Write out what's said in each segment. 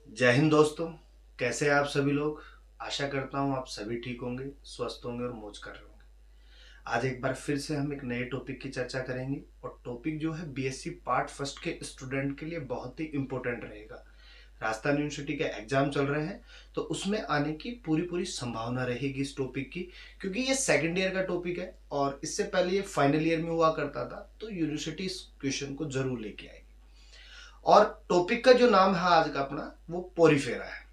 जय हिंद दोस्तों। कैसे हैं आप सभी लोग। आशा करता हूँ आप सभी ठीक होंगे, स्वस्थ होंगे और मौज कर रहे होंगे। आज एक बार फिर से हम एक नए टॉपिक की चर्चा करेंगे और टॉपिक जो है बीएससी पार्ट फर्स्ट के स्टूडेंट के लिए बहुत ही इम्पोर्टेंट रहेगा। राजस्थान यूनिवर्सिटी के एग्जाम चल रहे हैं तो उसमें आने की पूरी पूरी संभावना रहेगी इस टॉपिक की, क्योंकि ये सेकेंड ईयर का टॉपिक है और इससे पहले ये फाइनल ईयर में हुआ करता था, तो यूनिवर्सिटी इस क्वेश्चन को जरूर लेके आएगी। और टॉपिक का जो नाम है आज का अपना, वो पोरीफेरा है।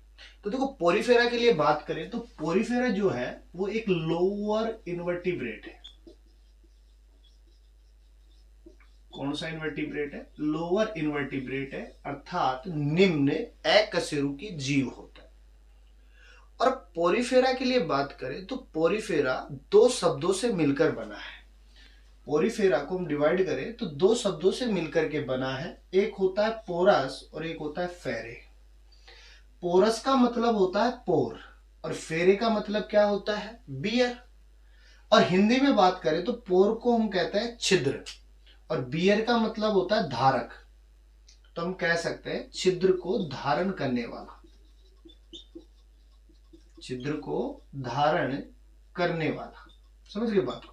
तो देखो, पोरीफेरा के लिए बात करें तो पोरीफेरा जो है वो एक लोअर इन्वर्टिब्रेट है। कौन सा इन्वर्टिब्रेट है? लोअर इन्वर्टिब्रेट है, अर्थात निम्न अकशेरुकी जीव होता है। और पोरीफेरा के लिए बात करें तो पोरीफेरा दो शब्दों से मिलकर बना है। पोरीफेरा को हम डिवाइड करें तो दो शब्दों से मिलकर के बना है। एक होता है पोरस और एक होता है फेरे। पोरस का मतलब होता है पोर और फेरे का मतलब क्या होता है? बियर। और हिंदी में बात करें तो पोर को हम कहते हैं छिद्र और बियर का मतलब होता है धारक। तो हम कह सकते हैं छिद्र को धारण करने वाला, छिद्र को धारण करने वाला। समझ गए बात को?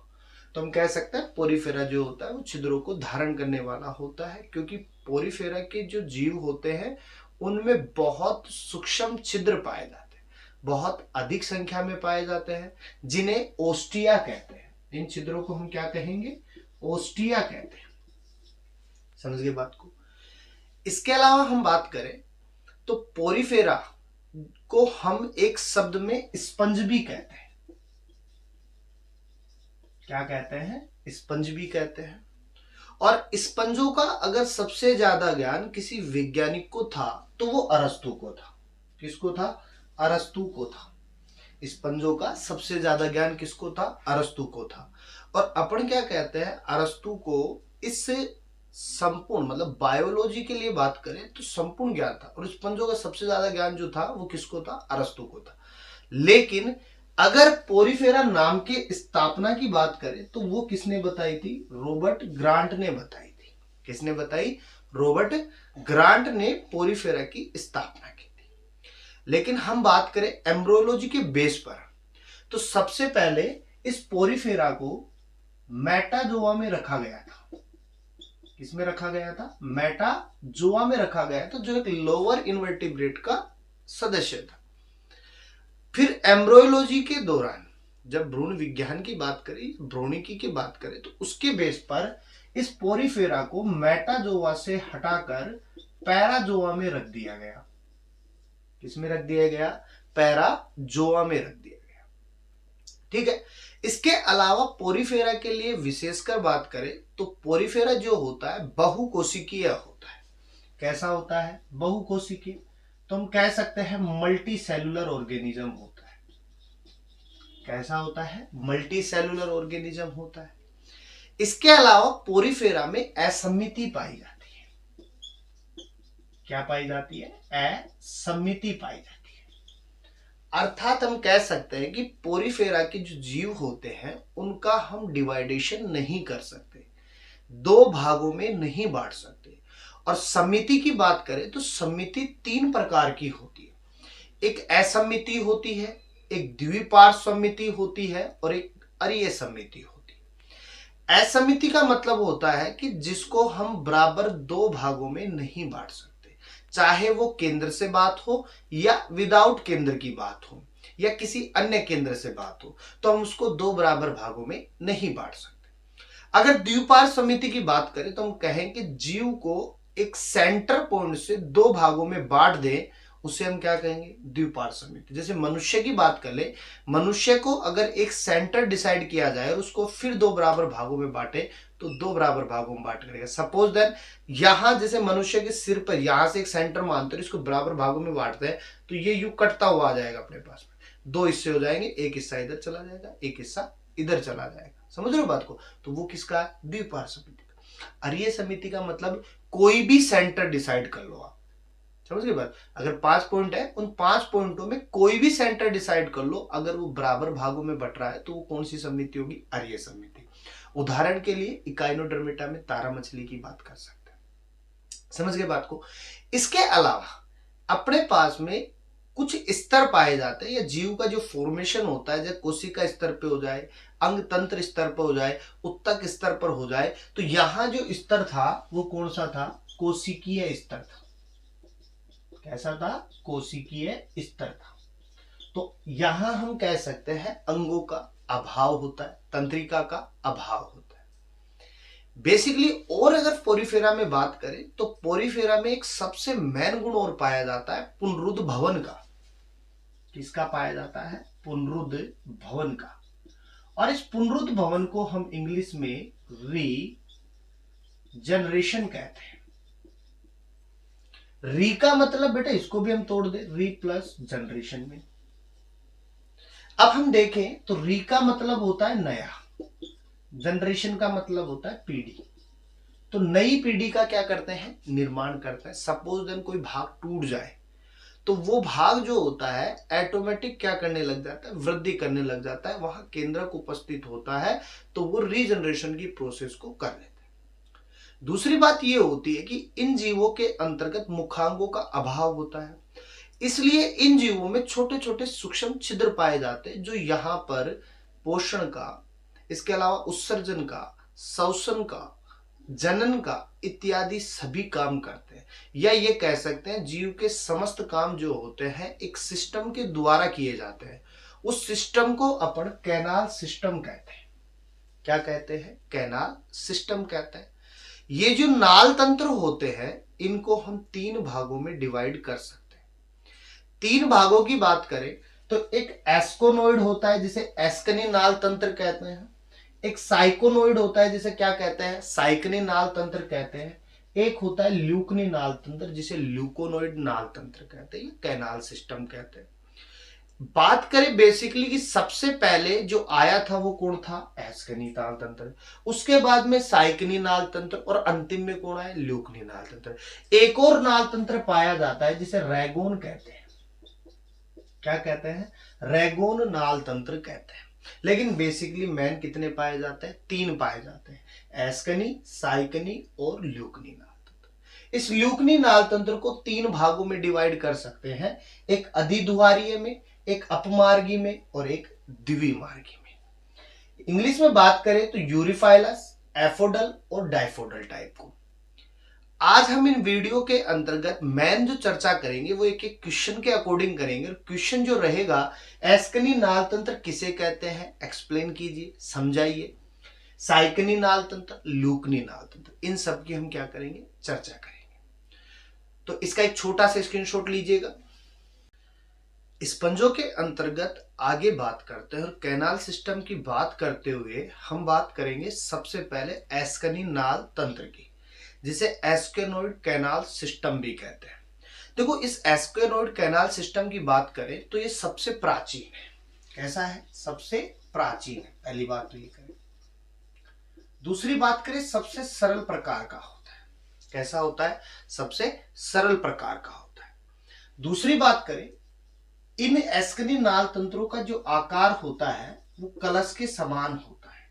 तो हम कह सकते हैं पोरीफेरा जो होता है वो छिद्रों को धारण करने वाला होता है, क्योंकि पोरीफेरा के जो जीव होते हैं उनमें बहुत सूक्ष्म छिद्र पाए जाते हैं, बहुत अधिक संख्या में पाए जाते हैं, जिन्हें ओस्टिया कहते हैं। इन छिद्रों को हम क्या कहेंगे? ओस्टिया कहते हैं। समझ गए बात को? इसके अलावा हम बात करें तो पोरीफेरा को हम एक शब्द में स्पंज भी कहते हैं। क्या कहते हैं? स्पंज भी कहते हैं। और स्पंजों का अगर सबसे ज्यादा ज्ञान किसी वैज्ञानिक को था तो वो अरस्तु को था। किसको था? अरस्तु को था। स्पंजों का सबसे ज्यादा ज्ञान किसको था? अरस्तु को था। और अपन क्या कहते हैं, अरस्तु को इससे संपूर्ण, मतलब बायोलॉजी के लिए बात करें तो संपूर्ण ज्ञान था, और स्पंजों का सबसे ज्यादा ज्ञान जो था वो किसको था? अरस्तु को था। लेकिन अगर पोरीफेरा नाम के स्थापना की बात करें तो वो किसने बताई थी? रॉबर्ट ग्रांट ने बताई थी। किसने बताई? रॉबर्ट ग्रांट ने पोरीफेरा की स्थापना की थी। लेकिन हम बात करें एम्ब्रोलॉजी के बेस पर, तो सबसे पहले इस पोरीफेरा को मेटाजोआ में रखा गया था। किसमें रखा गया था? मेटाजोआ में रखा गया था, जो एक लोअर इन्वर्टिब्रेट का सदस्य था। फिर एम्ब्रोलॉजी के दौरान जब भ्रूण विज्ञान की बात करें, भ्रूणिकी की बात करें, तो उसके बेस पर इस पोरीफेरा को मेटाजोआ से हटाकर पैराजोआ में रख दिया गया। किसमें रख दिया गया? पैराजोआ में रख दिया गया। ठीक है। इसके अलावा पोरीफेरा के लिए विशेषकर बात करें तो पोरीफेरा जो होता है बहुकोशिकीय होता है। कैसा होता है? बहुकोशिकीय। तो हम कह सकते हैं मल्टी सेलुलर ऑर्गेनिज्म होता है। कैसा होता है? मल्टी सेलुलर ऑर्गेनिज्म होता है। इसके अलावा पोरीफेरा में असमिति पाई जाती है। क्या पाई जाती है? असमिति पाई जाती है। अर्थात हम कह सकते हैं कि पोरीफेरा के जो जीव होते हैं उनका हम डिवाइडेशन नहीं कर सकते, दो भागों में नहीं बांट सकते। और समिति की बात करें तो समिति तीन प्रकार की होती है। एक असमिति होती है, एक द्विपार्श्व समिति होती है और एक अरीय समिति होती है। असमिति का मतलब होता है कि जिसको हम बराबर दो भागों में नहीं बांट सकते, चाहे वो केंद्र से बात हो या विदाउट केंद्र की बात हो या किसी अन्य केंद्र से बात हो, तो हम उसको दो बराबर भागों में नहीं बांट सकते। अगर द्विपार्श्व समिति की बात करें तो हम कहें कि जीव को एक सेंटर पॉइंट से दो भागों में बांट दे, उसे हम क्या कहेंगे? द्विपार्श्व समिति। जैसे मनुष्य की बात कर ले, मनुष्य को अगर एक सेंटर डिसाइड किया जाए और उसको फिर दो बराबर भागों में बांटे तो दो बराबर भागों में बांट करेगा। सपोज देन यहां जैसे मनुष्य के सिर पर यहां से एक सेंटर मानते हैं, इसको बराबर भागों में बांटते हैं, तो ये यू कटता हुआ आ जाएगा अपने पास में। दो हिस्से हो जाएंगे, एक हिस्सा इधर चला जाएगा, एक हिस्सा इधर चला जाएगा। समझ रहे हो बात को? तो वो किसका है? द्विपार्श्व समिति का। अरीय समिति का मतलब कोई भी सेंटर डिसाइड कर लो आप। समझ गए बात? अगर 5 पॉइंट है, उन 5 पॉइंटों में कोई भी सेंटर डिसाइड कर लो, अगर वो बराबर भागों में बट रहा है तो वो कौन सी समिति होगी? अरीय समिति। उदाहरण के लिए इकाइनोडर्मिटा में तारा मछली की बात कर सकते हैं। समझ गए बात को? इसके अलावा अपने पास में कुछ स्तर पाए जाते हैं, या जीव का जो फॉर्मेशन होता है, जब कोशिका स्तर पे हो जाए, अंग तंत्र स्तर पर हो जाए, उत्तक स्तर पर हो जाए, तो यहां जो स्तर था वो कौन सा था? कोशिकीय स्तर था। कैसा था? कोशिकीय स्तर था। तो यहां हम कह सकते हैं अंगों का अभाव होता है, तंत्रिका का अभाव होता है बेसिकली। और अगर पोरीफेरा में बात करें तो पोरीफेरा में एक सबसे मेन गुण और पाया जाता है पुनरुद्ध भवन का। किसका पाया जाता है? पुनरुद्ध भवन का। और इस पुनरुद्ध भवन को हम इंग्लिश में रीजनरेशन कहते हैं। री का मतलब बेटा इसको भी हम तोड़ दे, री प्लस जनरेशन में। अब हम देखें तो री का मतलब होता है नया, जनरेशन का मतलब होता है पीढ़ी। तो नई पीढ़ी का क्या करते हैं? निर्माण करते हैं। सपोज देन कोई भाग टूट जाए तो वो भाग जो होता है ऑटोमेटिक क्या करने लग जाता है? वृद्धि करने लग जाता है, वहां केंद्रक उपस्थित होता है, तो वो रीजनरेशन की प्रोसेस को कर लेते हैं। दूसरी बात ये होती है कि इन जीवों के अंतर्गत मुखांगों का अभाव होता है, इसलिए इन जीवों में छोटे छोटे सूक्ष्म छिद्र पाए जाते हैं जो यहां पर पोषण का, इसके अलावा उत्सर्जन का, श्वसन का, जनन का इत्यादि सभी काम करते हैं। या ये कह सकते हैं जीव के समस्त काम जो होते हैं एक सिस्टम के द्वारा किए जाते हैं। उस सिस्टम को अपन कैनाल सिस्टम कहते हैं। क्या कहते हैं? कैनाल सिस्टम कहते हैं। ये जो नाल तंत्र होते हैं इनको हम तीन भागों में डिवाइड कर सकते हैं। तीन भागों की बात करें तो एक एस्कोनोइड होता है जिसे एस्कनी नाल तंत्र कहते हैं, एक साइकोनोइड होता है जिसे क्या कहते हैं? साइकनी नाल तंत्र कहते हैं, एक होता है ल्यूकनी नाल तंत्र जिसे ल्यूकोनोइड नाल तंत्र कहते हैं, कैनाल सिस्टम कहते हैं। बात करें बेसिकली कि सबसे पहले जो आया था वो कौन था? एस्कनी नाल तंत्र, उसके बाद में साइकनी नाल तंत्र, और अंतिम में कौन आया? ल्यूकनी नाल तंत्र। एक और नाल तंत्र पाया जाता है जिसे रैगोन कहते हैं। क्या कहते हैं? रैगोन नाल तंत्र कहते हैं। लेकिन बेसिकली मैन कितने पाए जाते हैं? तीन पाए जाते हैं, एस्कनी, साइकनी और ल्यूकनी नाल तंत्र। इस ल्यूकनी नाल तंत्र को तीन भागों में डिवाइड कर सकते हैं, एक अधिद्वारीय में, एक अपमार्गी में और एक द्विमार्गी में। इंग्लिश में बात करें तो यूरिफाइलस, एफोडल और डाइफोडल टाइप को। आज हम इन वीडियो के अंतर्गत मैन जो चर्चा करेंगे वो एक एक क्वेश्चन के अकॉर्डिंग करेंगे। क्वेश्चन जो रहेगा एस्कनी नाल तंत्र किसे कहते हैं, एक्सप्लेन कीजिए, समझाइए। साइकनी नाल तंत्र, ल्यूकनी नाल तंत्र, इन सब की हम क्या करेंगे? चर्चा करेंगे। तो इसका एक छोटा सा स्क्रीनशॉट लीजिएगा। स्पंजों के अंतर्गत आगे बात करते हैं और कैनाल सिस्टम की बात करते हुए हम बात करेंगे सबसे पहले एस्कनी नाल तंत्र की, जिसे एस्केनोइड कैनाल सिस्टम भी कहते हैं। देखो इस एस्केनोइड कैनाल सिस्टम की बात करें तो ये सबसे प्राचीन है। कैसा है? सबसे प्राचीन है, पहली बात तो ये करें। दूसरी बात करें सबसे सरल प्रकार का होता है। कैसा होता है? सबसे सरल प्रकार का होता है। दूसरी बात करें इन एस्कनी नाल तंत्रों का जो आकार होता है वो कलश के समान होता है।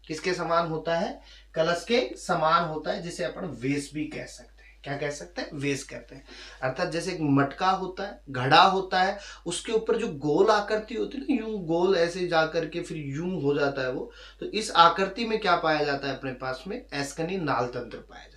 किसके समान होता है? कलश के समान होता है, जिसे अपन वेस भी कह सकते हैं। क्या कह सकते हैं? वेस कहते हैं। अर्थात जैसे एक मटका होता है, घड़ा होता है, उसके ऊपर जो गोल आकृति होती है ना, यूं गोल ऐसे जाकर के फिर यूं हो जाता है वो, तो इस आकृति में क्या पाया जाता है अपने पास में? एस्कनी नाल तंत्र पाया जाता है।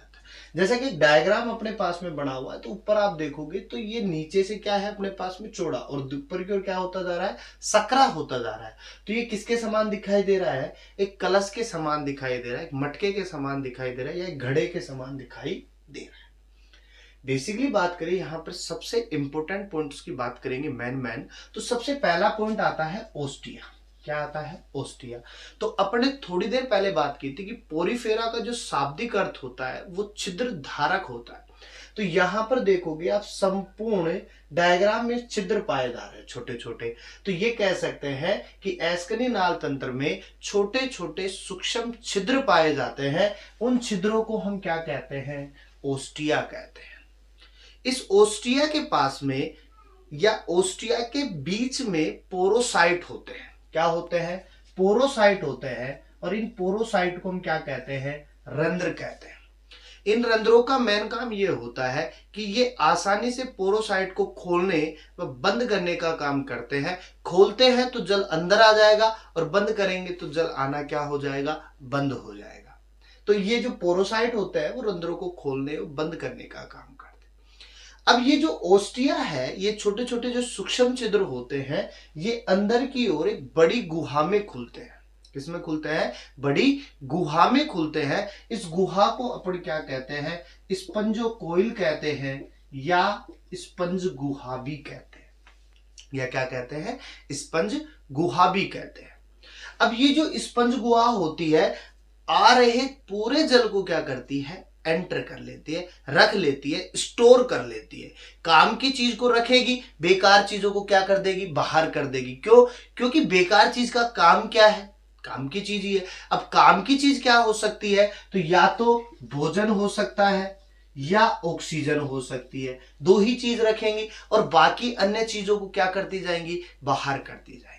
जैसे कि डायग्राम अपने पास में बना हुआ है तो ऊपर आप देखोगे तो ये नीचे से क्या है अपने पास में? चौड़ा, और ऊपर की ओर क्या होता जा रहा है? सकरा होता जा रहा है। तो ये किसके समान दिखाई दे रहा है? एक कलश के समान दिखाई दे रहा है, एक मटके के समान दिखाई दे रहा है, या एक घड़े के समान दिखाई दे रहा है। बेसिकली बात करें यहाँ पर सबसे इंपॉर्टेंट पॉइंट्स की बात करेंगे मैन, तो सबसे पहला पॉइंट आता है ओस्टिया। क्या आता है? ओस्टिया। तो अपने थोड़ी देर पहले बात की थी कि पोरीफेरा का जो शाब्दिक अर्थ होता है वो छिद्र धारक होता है। तो यहां पर देखोगे आप संपूर्ण डायग्राम में छिद्र पाए जा रहे हैं, छोटे छोटे। तो ये कह सकते हैं कि एस्कनी नाल तंत्र में छोटे छोटे सूक्ष्म छिद्र पाए जाते हैं। उन छिद्रों को हम क्या कहते हैं? ओस्टिया कहते हैं। इस ओस्टिया के पास में या ओस्टिया के बीच में पोरोसाइट होते हैं। क्या होते हैं? पोरोसाइट होते हैं। और इन पोरोसाइट को हम क्या कहते हैं? रंध्र कहते हैं। इन रंध्रों का मेन काम ये होता है कि ये आसानी से पोरोसाइट को खोलने व बंद करने का काम करते हैं। खोलते हैं तो जल अंदर आ जाएगा और बंद करेंगे तो जल आना क्या हो जाएगा, बंद हो जाएगा। तो ये जो पोरोसाइट होता है वो रंध्रों को खोलने और बंद करने का काम करते हैं। अब ये जो ओस्टिया है, ये छोटे छोटे जो सूक्ष्म छिद्र होते हैं, ये अंदर की ओर एक बड़ी गुहा में खुलते हैं। किसमें खुलते हैं, बड़ी गुहा में खुलते हैं। इस गुहा को अपन क्या कहते हैं, स्पंजोकोइल कहते हैं या स्पंज गुहा भी कहते हैं, या क्या कहते हैं, स्पंज गुहा भी कहते हैं। अब ये जो स्पंज गुहा होती है, आ रहे पूरे जल को क्या करती है, एंटर कर लेती है, रख लेती है, स्टोर कर लेती है। काम की चीज को रखेगी, बेकार चीजों को क्या कर देगी, बाहर कर देगी। क्यों, क्योंकि बेकार चीज का काम क्या है, काम की चीज ही है। अब काम की चीज क्या हो सकती है, तो या तो भोजन हो सकता है या ऑक्सीजन हो सकती है। दो ही चीज रखेंगी और बाकी अन्य चीजों को क्या करती जाएंगी, बाहर करती जाएंगी।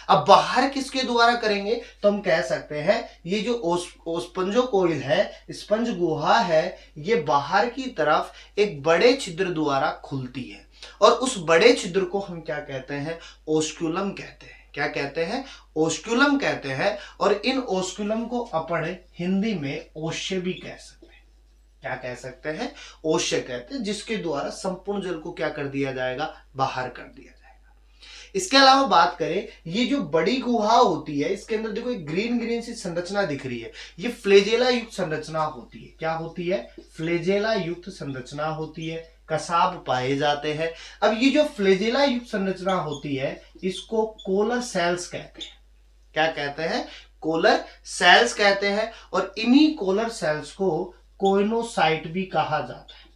अब बाहर किसके द्वारा करेंगे, तो हम कह सकते हैं ये जो स्पंजोकोइल है, स्पंज गुहा है, ये बाहर की तरफ एक बड़े छिद्र द्वारा खुलती है और उस बड़े छिद्र को हम क्या कहते हैं, ओस्कुलम कहते हैं। क्या कहते हैं, ओस्कुलम कहते हैं। और इन ओस्कुलम को अपन हिंदी में ओष्य भी कह सकते हैं। क्या कह सकते हैं, ओष्य कहते हैं, जिसके द्वारा संपूर्ण जल को क्या कर दिया जाएगा, बाहर कर दिया जाएगा। इसके अलावा बात करें, ये जो बड़ी गुहा होती है, इसके अंदर देखो एक ग्रीन ग्रीन सी संरचना दिख रही है, ये फ्लेजेला युक्त संरचना होती है। क्या होती है, फ्लेजेला युक्त संरचना होती है, कसाब पाए जाते हैं। अब ये जो फ्लेजेला युक्त संरचना होती है, इसको कोलर सेल्स कहते हैं। क्या कहते हैं, कोलर सेल्स कहते हैं। और इन्हीं कोलर सेल्स को कोइनोसाइट भी कहा जाता है।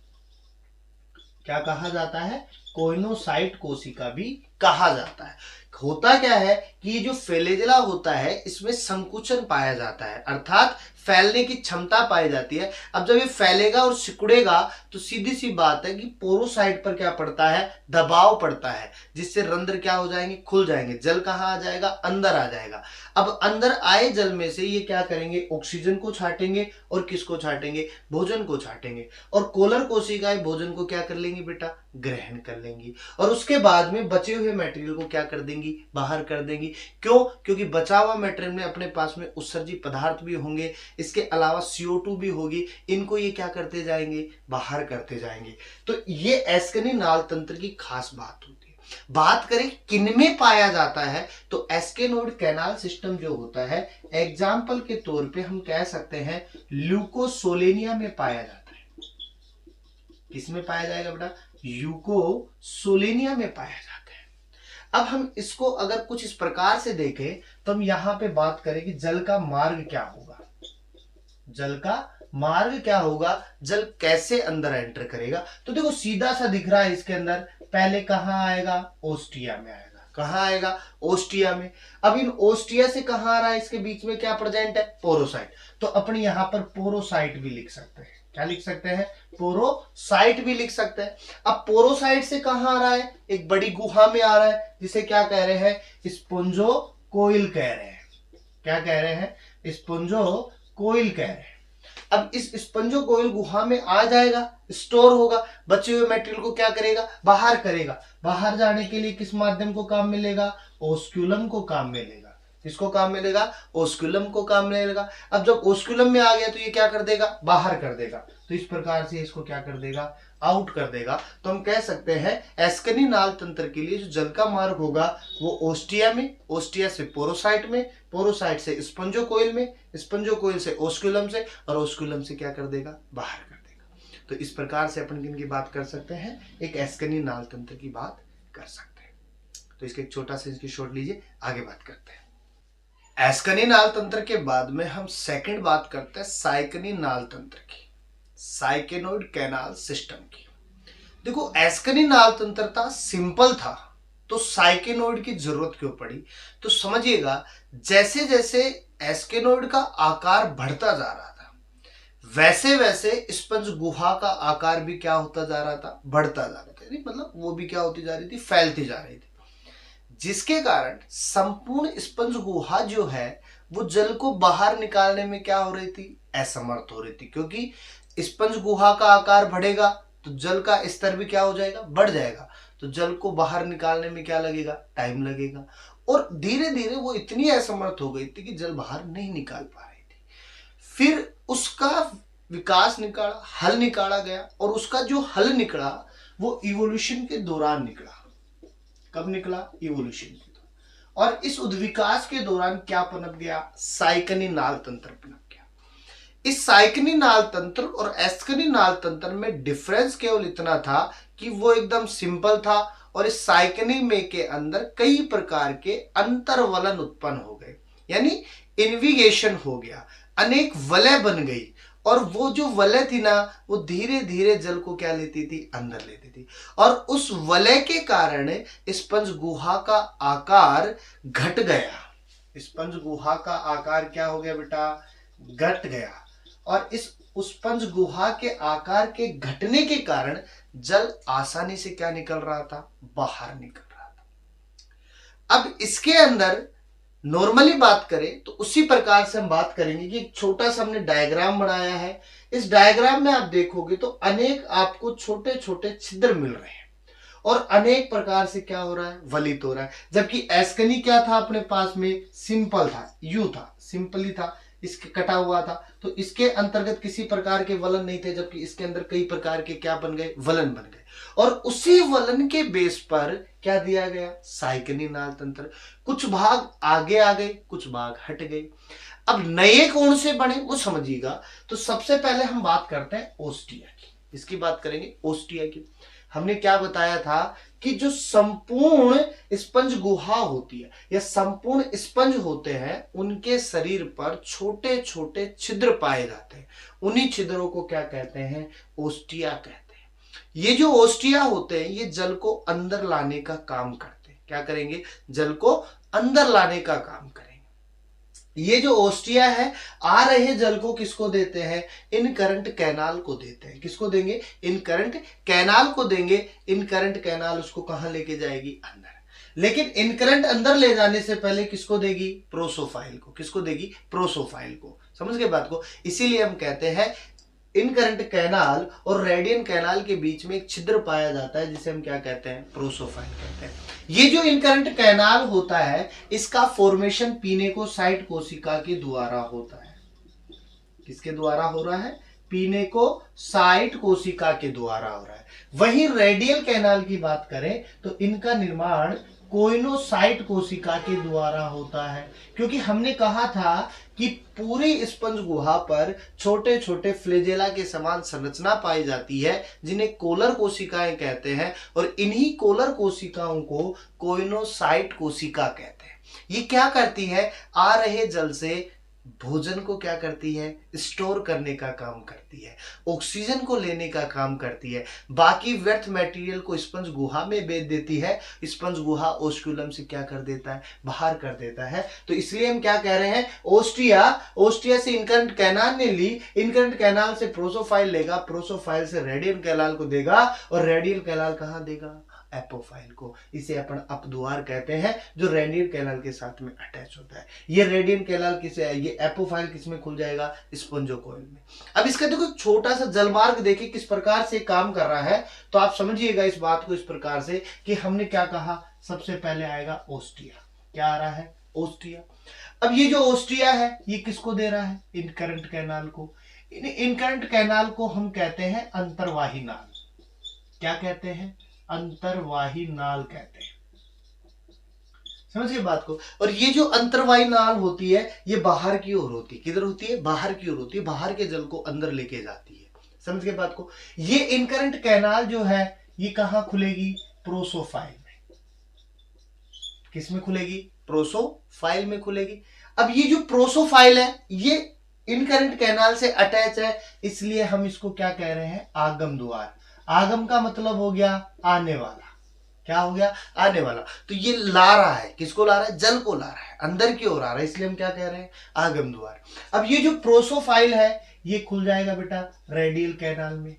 क्या कहा जाता है, कोइनोसाइट कोशिका भी कहा जाता है। होता क्या है कि ये जो फ्लेजेला होता है, इसमें संकुचन पाया जाता है, अर्थात फैलने की क्षमता पाई जाती है। अब जब ये फैलेगा और सिकुड़ेगा तो सीधी सी बात है कि पोरोसाइट पर क्या पड़ता है, दबाव पड़ता है, जिससे रंध्र क्या हो जाएंगे, खुल जाएंगे। जल कहाँ आ जाएगा, अंदर आ जाएगा। अब अंदर आए जल में से ये क्या करेंगे, ऑक्सीजन को छाटेंगे और किसको छाटेंगे, भोजन को छाटेंगे। और कोलर कोशिकाएं भोजन को क्या कर लेंगी बेटा, ग्रहण कर लेंगी। और उसके बाद में बचे हुए मटेरियल को क्या कर देंगी, बाहर कर देंगी। क्यों, क्योंकि बचा हुआ मटेरियल में अपने पास में उत्सर्जी पदार्थ भी होंगे, इसके अलावा CO2 भी होगी, इनको ये क्या करते जाएंगे, बाहर करते जाएंगे। तो ये एस्केनी नाल तंत्र की खास बात होती है। बात करें किनमें पाया जाता है, तो एस्केनोइड कैनाल सिस्टम जो होता है, एग्जाम्पल के तौर पे हम कह सकते हैं ल्यूकोसोलेनिया में पाया जाता है। किसमें पाया जाएगा बेटा, ल्यूकोसोलेनिया में पाया जाता है। अब हम इसको अगर कुछ इस प्रकार से देखें, तो हम यहां पे बात करें कि जल का मार्ग क्या होगा, जल का मार्ग क्या होगा, जल कैसे अंदर एंटर करेगा। तो देखो सीधा सा दिख रहा है, इसके अंदर पहले कहां आएगा, ओस्टिया में आएगा। कहां आएगा, ओस्टिया में। अब इन ओस्टिया से कहां आ रहा है, इसके बीच में क्या प्रेजेंट है, पोरोसाइट। तो अपन यहां पर पोरोसाइट भी लिख सकते हैं। क्या लिख सकते हैं, पोरोसाइट भी लिख सकते हैं। अब पोरोसाइट से कहां आ रहा है, एक बड़ी गुहा में आ रहा है, जिसे क्या कह रहे हैं, स्पोंजोकोइल कह रहे हैं। क्या कह रहे हैं, स्पोंजोकोइल कह रहे हैं। अब इस स्पंजोकोइल गुहा में आ जाएगा, स्टोर होगा, बचे हुए मटेरियल को क्या करेगा, बाहर करेगा। बाहर जाने के लिए किस माध्यम को काम मिलेगा, ओस्कुलम को काम मिलेगा। किसको काम मिलेगा, ओस्कुलम को काम मिलेगा। अब जब ओस्कुलम में आ गया तो ये क्या कर देगा, बाहर कर देगा। तो इस प्रकार से इसको क्या कर देगा, आउट कर देगा। तो हम कह सकते हैं एस्केनी नाल तंत्र के लिए जो जल का मार्ग होगा वो ओस्टिया में, ओस्टिया से पोरोसाइट में, पोरोसाइट से स्पंजोकोइल में, स्पंजोकोइल से ओस्कुलम से, और ओस्कुलम से क्या कर देगा, बाहर कर देगा। तो इस प्रकार से अपन किन की बात कर सकते हैं, एक एस्केनी नाल तंत्र की बात कर सकते हैं। तो इसके एक छोटा सा इसकी शॉट लीजिए, आगे बात करते हैं। एस्केनी नाल तंत्र के बाद में हम सेकंड बात करते हैं साइकेनी नाल तंत्र की, साइकेनोइड कैनाल सिस्टम की। देखो एस्केनी नाल तंत्र था, सिंपल था, तो साइकेनोइड की जरूरत क्यों पड़ी, तो समझिएगा जैसे जैसे एस्केनोइड का आकार बढ़ता जा रहा था, वैसे वैसे स्पंज गुहा का आकार भी क्या होता जा रहा था, बढ़ता जा रहा था। मतलब वो भी क्या होती जा रही थी, फैलती जा रही थी, जिसके कारण संपूर्ण स्पंज गुहा जो है वो जल को बाहर निकालने में क्या हो रही थी, असमर्थ हो रही थी। क्योंकि स्पंज गुहा का आकार बढ़ेगा तो जल का स्तर भी क्या हो जाएगा, बढ़ जाएगा। तो जल को बाहर निकालने में क्या लगेगा, टाइम लगेगा। और धीरे धीरे वो इतनी असमर्थ हो गई थी कि जल बाहर नहीं निकाल पा रही थी। फिर उसका विकास निकाला, हल निकाला गया, और उसका जो हल निकला वो इवोल्यूशन के दौरान निकला। कब निकला, इवोल्यूशन के दौरान। और इस उद्विकास के दौरान क्या पनप गया, साइकनी नाल तंत्र पनप गया। इस साइकनी नाल तंत्र और एस्कनी नाल तंत्र में डिफरेंस केवल इतना था कि वो एकदम सिंपल था, और इस साइकनी में के अंदर कई प्रकार के अंतर्वलन उत्पन्न हो गए, यानी इन्विगेशन हो गया, अनेक वलय बन गई। और वो जो वलय थी ना, वो धीरे धीरे जल को क्या लेती थी, अंदर लेती थी। और उस वलय के कारण स्पंज गुहा का आकार घट गया। स्पंज गुहा का आकार क्या हो गया बेटा, घट गया। और इस स्पंज गुहा के आकार के घटने के कारण जल आसानी से क्या निकल रहा था, बाहर निकल रहा था। अब इसके अंदर नॉर्मली बात करें तो उसी प्रकार से हम बात करेंगे कि एक छोटा सा हमने डायग्राम बनाया है। इस डायग्राम में आप देखोगे तो अनेक आपको छोटे छोटे छिद्र मिल रहे हैं, और अनेक प्रकार से क्या हो रहा है, वलित हो रहा है। जबकि एस्कनी क्या था अपने पास में, सिंपल था, यू था, सिंपली था, इसके कटा हुआ था, तो इसके अंतर्गत किसी प्रकार के वलन नहीं थे। जबकि इसके अंदर कई प्रकार के क्या बन गए, वलन बन गए। और उसी वलन के बेस पर क्या दिया गया, साइकनी नाल तंत्र। कुछ भाग आगे आ गए, कुछ भाग हट गए। अब नए कौन से बने वो समझिएगा। तो सबसे पहले हम बात करते हैं ओस्टिया की, इसकी बात करेंगे ओस्टिया की। हमने क्या बताया था कि जो संपूर्ण स्पंज गुहा होती है या संपूर्ण स्पंज होते हैं, उनके शरीर पर छोटे छोटे छिद्र पाए जाते हैं। उन्हीं छिद्रों को क्या कहते हैं, ओस्टिया कहते हैं। ये जो ओस्टिया होते हैं ये जल को अंदर लाने का काम करते हैं। क्या करेंगे, जल को अंदर लाने का काम करेंगे। ये जो ओस्टिया है, आ रहे जल को किसको देते हैं, इन करंट कैनाल को देते हैं। किसको देंगे, इन करंट कैनाल को देंगे। इन करंट कैनाल उसको कहां लेके जाएगी, अंदर। लेकिन इन करंट अंदर ले जाने से पहले किसको देगी, प्रोसोफाइल को। किसको देगी, प्रोसोफाइल को। समझ गए बात को। इसीलिए हम कहते हैं इन करंट कैनाल और रेडियन कैनाल के बीच में एक छिद्र पाया जाता है, जिसे हम क्या कहते हैं, प्रोसोफाइल कहते हैं। ये जो इन करंट कैनाल होता है, इसका फॉर्मेशन पिनेकोसाइट कोशिका के द्वारा होता है। किसके द्वारा हो रहा है, पिनेकोसाइट कोशिका के द्वारा हो रहा है। वहीं रेडियल कैनाल की बात करें तो इनका निर्माण कोइनोसाइट कोशिका के द्वारा होता है। क्योंकि हमने कहा था कि पूरी स्पंज गुहा पर छोटे छोटे फ्लेजेला के समान संरचना पाई जाती है, जिन्हें कोलर कोशिकाएं कहते हैं। और इन्हीं कोलर कोशिकाओं को कोइनोसाइट कोशिका कहते हैं। ये क्या करती है, आ रहे जल से भोजन को क्या करती है, स्टोर करने का काम करती है, ऑक्सीजन को लेने का काम करती है। बाकी व्यर्थ मटेरियल को स्पंज गुहा में भेज देती है। स्पंज गुहा ओस्कुलम से क्या कर देता है, बाहर कर देता है। तो इसलिए हम क्या कह रहे हैं, ओस्टिया से इनकरंट कैनाल ने ली, इनकरंट कैनाल से प्रोसोफाइल लेगा, प्रोसोफाइल से रेडियल कैनाल को देगा, और रेडियल कैनाल कहां देगा, एपोफाइल को। इसे अपन अपद्वार कहते हैं, जो रेडियल कैनाल के साथ में अटैच होता है। ये रेडियल कैनाल किसे है, ये एपोफाइल किसमें खुल जाएगा, स्पोंजोकोइल में। अब इसका देखो छोटा सा जलमार्ग देखिए किस प्रकार से काम कर रहा है। तो आप समझिएगा इस बात को इस प्रकार से कि हमने क्या कहा, सबसे पहले आएगा ओस्टिया। क्या आ रहा है, ओस्टिया। अब ये जो ओस्टिया है ये किसको दे रहा है, इनकरंट कैनाल को। इनकरंट कैनाल को हम कहते हैं अंतर्वाही नाल। क्या कहते हैं, अंतर्वाही नाल कहते हैं। समझिए बात को। और ये जो अंतर्वाही नाल होती है ये बाहर की ओर होती है। किधर होती है, बाहर की ओर होती है, बाहर के जल को अंदर लेके जाती है। समझ गए बात को। ये इनकरंट कैनाल जो है ये कहां खुलेगी, प्रोसोफाइल में। किस में खुलेगी, प्रोसोफाइल में खुलेगी। अब ये जो प्रोसोफाइल है ये इनकरंट कैनाल से अटैच है, इसलिए हम इसको क्या कह रहे हैं, आगम द्वार। आगम का मतलब हो गया आने वाला। क्या हो गया, आने वाला। तो ये ला रहा है, किसको ला रहा है, जल को ला रहा है, अंदर की ओर आ रहा है, इसलिए हम क्या कह रहे हैं, आगम द्वार। अब ये जो प्रोसोफाइल है ये खुल जाएगा बेटा रेडियल कैनाल में।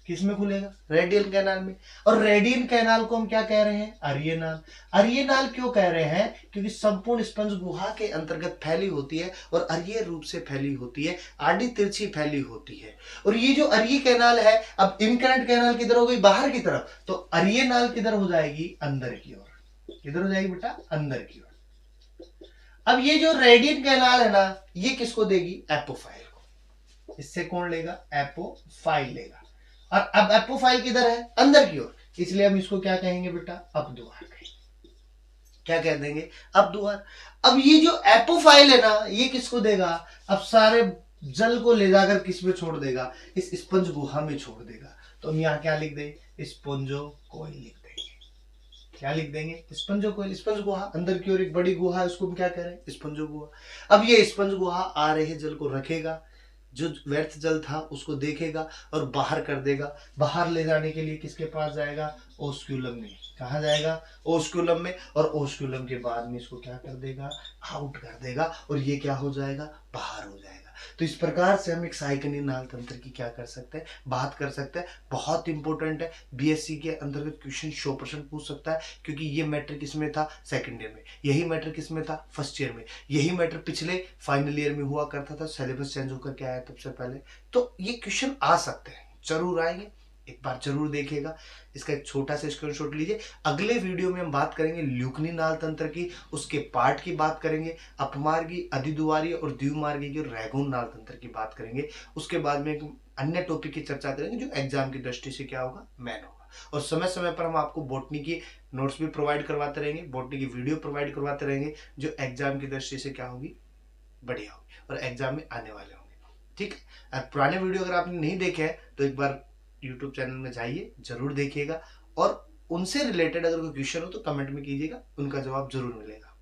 किसमें खुलेगा? रेडियल कैनाल में। और रेडियल कैनाल को हम क्या कह रहे हैं? अरिये नाल। अरिये नाल क्यों कह रहे हैं? क्योंकि संपूर्ण स्पंज गुहा के अंतर्गत फैली होती है और अरिये रूप से फैली होती है, आड़ी तिरछी फैली होती है। और ये जो अरिये कैनाल है, अब इनकरेंट कैनाल किधर हो गई? बाहर की तरफ। तो अरिये नाल किधर हो जाएगी? अंदर की ओर। किधर हो जाएगी बेटा? अंदर की ओर। अब ये जो रेडियल कैनाल है ना, ये किसको देगी? एपोफाइल को। इससे कौन लेगा? एपोफाइल लेगा। और अब एपोफाइल किधर है? अंदर की ओर, इसलिए हम इसको क्या कहेंगे बेटा? अपद्वार कहेंगे। क्या कह देंगे? अपद्वार। अब ये जो एपोफाइल है ना, ये किसको देगा? अब सारे जल को ले जाकर किस में छोड़ देगा? इस स्पंज गुहा में छोड़ देगा। तो हम यहाँ क्या लिख देंगे? स्पंजोकोइल लिख देंगे। क्या लिख देंगे? स्पंजोकोइल। स्पंज गुहा अंदर की ओर एक बड़ी गुहा है, उसको हम क्या कह रहे हैं? स्पंजो गुहा। अब ये स्पंज गुहा आ रहे जल को रखेगा, जो व्यर्थ जल था उसको देखेगा और बाहर कर देगा। बाहर ले जाने के लिए किसके पास जाएगा? ओस्क्यूलम में। कहा जाएगा? ओस्क्यूलम में। और ओस्क्यूलम के बाद में इसको क्या कर देगा? आउट कर देगा और ये क्या हो जाएगा? बाहर हो जाएगा। तो इस प्रकार से हम एक साइकिनी नाल तंत्र की क्या कर सकते हैं? बात कर सकते हैं। बहुत इंपॉर्टेंट है, बीएससी के अंतर्गत क्वेश्चन 100% पूछ सकता है, क्योंकि ये मैटर किसमें था? सेकंड ईयर में। यही मैटर किसमें था? फर्स्ट ईयर में। यही मैटर पिछले फाइनल ईयर में हुआ करता था, सिलेबस चेंज होकर के आया सबसे पहले। तो ये क्वेश्चन आ सकते हैं, जरूर आएंगे, एक बार जरूर देखिएगा। इसका एक छोटा सा स्क्रीनशॉट लीजिए। अगले वीडियो में हम बात करेंगे ल्यूकनी नाल तंत्र की, उसके पार्ट की बात करेंगे, अपमार्गी, अधिद्वारी और द्विमार्गी की रैगून नाल तंत्र की बात करेंगे। उसके बाद में एक अन्य टॉपिक की चर्चा करेंगे जो एग्जाम की दृष्टि से क्या होगा? मैन होगा। और समय समय पर हम आपको बॉटनी की नोट्स भी प्रोवाइड करवाते रहेंगे, बॉटनी की वीडियो प्रोवाइड करवाते रहेंगे, जो एग्जाम की दृष्टि से क्या होगी? बढ़िया होगी और एग्जाम में आने वाले होंगे। ठीक है। पुराने वीडियो अगर आपने नहीं देखे हैं तो एक बार यूट्यूब चैनल में जाइए, जरूर देखिएगा, और उनसे रिलेटेड अगर कोई क्वेश्चन हो तो कमेंट में कीजिएगा, उनका जवाब जरूर मिलेगा।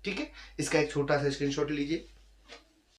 ठीक है। इसका एक छोटा सा स्क्रीनशॉट लीजिए।